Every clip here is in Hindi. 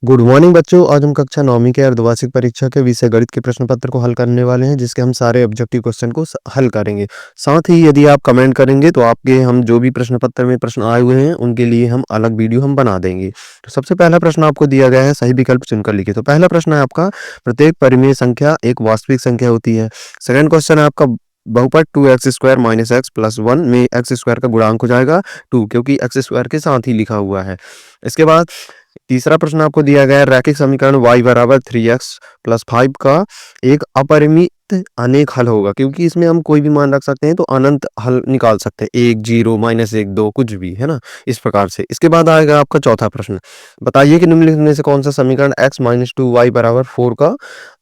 गुड मॉर्निंग बच्चों। आज हम कक्षा 9वीं के अर्धवार्षिक परीक्षा के विषय गणित के प्रश्न पत्र को हल करने वाले हैं, जिसके हम सारे ऑब्जेक्टिव क्वेश्चन को हल करेंगे। साथ ही यदि आप कमेंट करेंगे तो आपके हम जो भी प्रश्न पत्र में प्रश्न आए हुए हैं उनके लिए हम अलग वीडियो हम बना देंगे। तो सबसे पहला प्रश्न आपको दिया गया है, सही विकल्प चुनकर लिखिए। तो पहला प्रश्न है आपका, प्रत्येक परिमेय संख्या एक वास्तविक संख्या होती है। सेकंड क्वेश्चन है आपका, बहुपद 2x² - x + 1 में x² का गुणांक हो जाएगा 2, क्योंकि x² के साथ ही लिखा हुआ है। इसके बाद तीसरा प्रश्न आपको दिया गया है, रैखिक समीकरण y = 3x + 5 का एक अपरिमित अनेक हल होगा, क्योंकि इसमें हम कोई भी मान रख सकते हैं तो अनंत हल निकाल सकते हैं, 1 0 -1 2 कुछ भी, है ना, इस प्रकार से। इसके बाद आएगा आपका चौथा प्रश्न, बताइए कि निम्नलिखित में से कौन सा समीकरण x - 2y = 4 का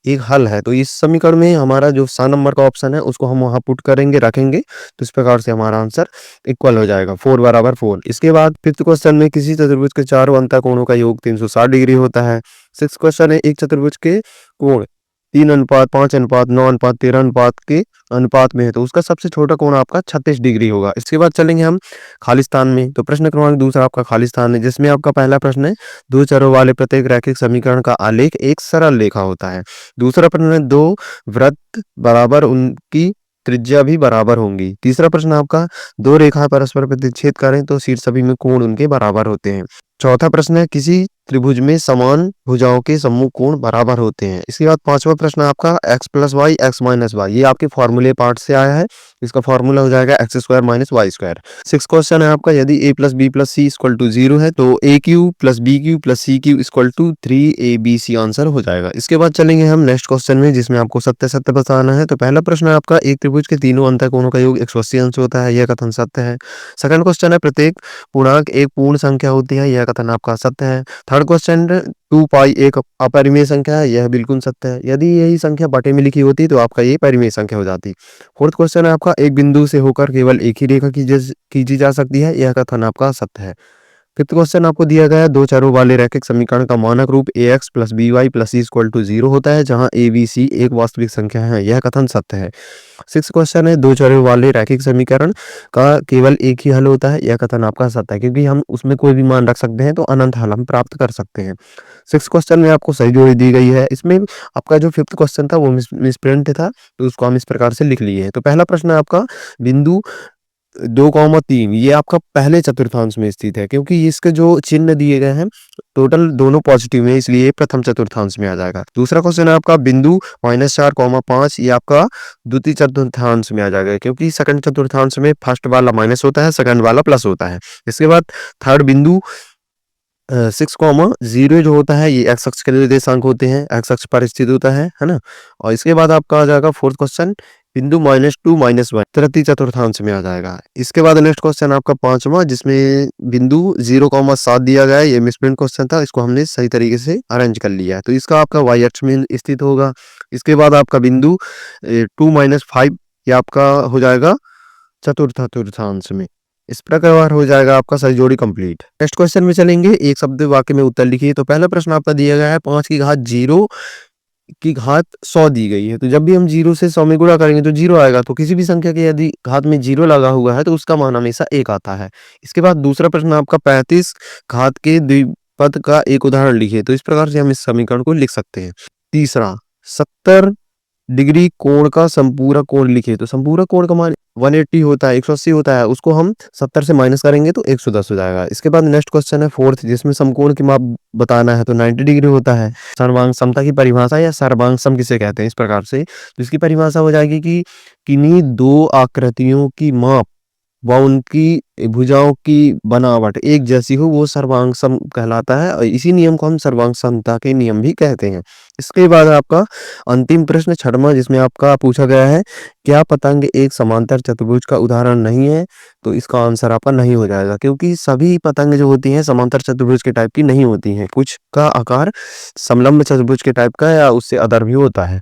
एक हल है। तो इस समीकरण में हमारा जो सा नंबर का ऑप्शन है उसको हम वहां पुट करेंगे, रखेंगे, तो इस प्रकार से हमारा आंसर इक्वल हो जाएगा, 4 = 4। इसके बाद फिफ्थ क्वेश्चन में, किसी चतुर्भुज के चारों अंतःकोणों का योग 360 डिग्री होता है। सिक्स क्वेश्चन है, एक चतुर्भुज के कोण 3:5:9:13 के अनुपात में है, तो उसका सबसे छोटा कोण आपका 36 डिग्री होगा। इसके बाद चलेंगे हम खालिस्तान में। तो प्रश्न क्रमांक दूसरा आपका खालिस्तान है, जिसमें आपका पहला प्रश्न है, दो चरों वाले प्रत्येक रैखिक समीकरण का आलेख एक सरल रेखा होता है। दूसरा प्रश्न है, दो वृत्त बराबर, उनकी त्रिज्या भी बराबर होंगी। तीसरा प्रश्न आपका, दो रेखाएं परस्पर प्रतिच्छेद करें तो शीर्ष सभी में कोण उनके बराबर होते हैं। चौथा प्रश्न है, किसी त्रिभुज में समान भुजाओं के सम्मुख कोण बराबर होते हैं। इसके बाद पांचवा प्रश्न आपका, x + y x - y, ये आपके फॉर्मूले पार्ट से आया है। इसका फॉर्मूला हो जाएगा x² - y²। सिक्स क्वेश्चन है आपका, यदि a + b + c = 0 है तो aq + bq + cq = 3abc answer हो जाएगा। इसके बाद चलेंगे हम नेक्स्ट क्वेश्चन में, जिसमें आपको सत्य सत्य बताना है। तो पहला प्रश्न है आपका, एक त्रिभुज के तीनों अंतःकोणों का योग 180 अंश होता है, यह कथन सत्य है। सेकंड क्वेश्चन है, प्रत्येक पूर्णांक एक पूर्ण संख्या होती है, यह कथन आपका सत्य है। थर्ड क्वेश्चन, 2π एक अपरिमेय संख्या है, यह बिल्कुल सत्य है। यदि यही संख्या बटे में लिखी होती तो आपका ये परिमेय संख्या हो जाती। फोर्थ क्वेश्चन है आपका, एक बिंदु से होकर केवल एक ही रेखा खींची जा सकती है, यह कथन आपका सत्य है। फिफ्थ क्वेश्चन आपको दिया गया है, दो चरों वाले रैखिक समीकरण का मानक रूप ax + by + c = 0 होता है, जहां a b c एक वास्तविक संख्या है, यह कथन सत्य है। सिक्स क्वेश्चन है, दो चरों वाले रैखिक समीकरण का केवल एक ही हल होता है, यह कथन आपका सत्य है, क्योंकि हम उसमें कोई भी मान रख सकते हैं तो अनंत हल हम प्राप्त कर सकते हैं। सिक्स क्वेश्चन में आपको सही जोड़ी दी गई है। इसमें आपका जो फिफ्थ क्वेश्चन था वो मिसप्रिंट था, तो उसको हम इस प्रकार से लिख लिए हैं। तो पहला प्रश्न है आपका, बिंदु 2,3 ये आपका पहले चतुर्थांश में स्थित है, क्योंकि इसके जो चिन्ह दिए गए हैं टोटल दोनों पॉजिटिव में, इसलिए ये प्रथम चतुर्थांश में आ जाएगा। दूसरा क्वेश्चन है आपका, बिंदु -4,5 ये आपका द्वितीय चतुर्थांश में आ जाएगा, क्योंकि सेकंड चतुर्थांश में फर्स्ट वाला माइनस होता है, सेकंड वाला प्लस होता है। इसके बाद थर्ड बिंदु 6,0 जो होता है, ये एक्स अक्ष के निर्देशांक होते हैं, एक्स अक्ष पर स्थित होता है ना। और इसके बाद आपका आ जाएगा फोर्थ क्वेश्चन, बिंदु -2 -1 तृतीय चतुर्थांश में आ जाएगा। इसके बाद नेक्स्ट क्वेश्चन आपका पांचवा, जिसमें बिंदु 0,7 दिया गया है, ये मिसप्रिंट क्वेश्चन था, इसको हमने सही तरीके से अरेंज कर लिया है, तो इसका आपका वाई अक्ष में स्थित होगा। इसके बाद आपका बिंदु 2 -5 ये आपका हो जाएगा चतुर्थ चतुर्थांश में। इस प्रकार हो जाएगा आपका सही जोड़ी कंप्लीट। नेक्स्ट क्वेश्चन में चलेंगे, एक शब्द वाक्य में उत्तर लिखिए। तो पहला प्रश्न आपका दिया गया है, 5 की घात 0 की घात 100 दी गई है, तो जब भी हम 0 से 100 में गुणा करेंगे तो 0 आएगा। तो किसी भी संख्या के यदि घात में 0 लगा हुआ है तो उसका मान हमेशा 1 आता है। इसके बाद दूसरा प्रश्न आपका, 35 घात के द्विपद का एक उदाहरण लिखिए। तो इस प्रकार से हम इस समीकरण को लिख सकते हैं। तीसरा, 70 डिग्री कोण का संपूरक कोण लिखिए। तो संपूरक कोण का मान 180 होता है, 180 होता है, उसको हम 70 से माइनस करेंगे तो 110 हो जाएगा। इसके बाद नेक्स्ट क्वेश्चन है फोर्थ, जिसमें समकोण की माप बताना है, तो 90 डिग्री होता है। सर्वांग समता की परिभाषा या सर्वांग सम किसे कहते हैं, इस प्रकार से तो इसकी परिभाषा हो जाएगी कि किन्हीं दो आकृतियों की माप व उनकी भुजाओं की बनावट एक जैसी हो, वो सर्वांग सम कहलाता है, और इसी नियम को हम सर्वांग समता के नियम भी कहते हैं। इसके बाद आपका अंतिम प्रश्न छठवां, जिसमें आपका पूछा गया है, क्या पतंग एक समांतर चतुर्भुज का उदाहरण नहीं है। तो इसका आंसर आपका नहीं हो जाएगा, क्योंकि सभी पतंग जो होती हैं समांतर चतुर्भुज के टाइप की नहीं होती हैं, कुछ का आकार समलंब चतुर्भुज के टाइप का या उससे अदर भी होता है।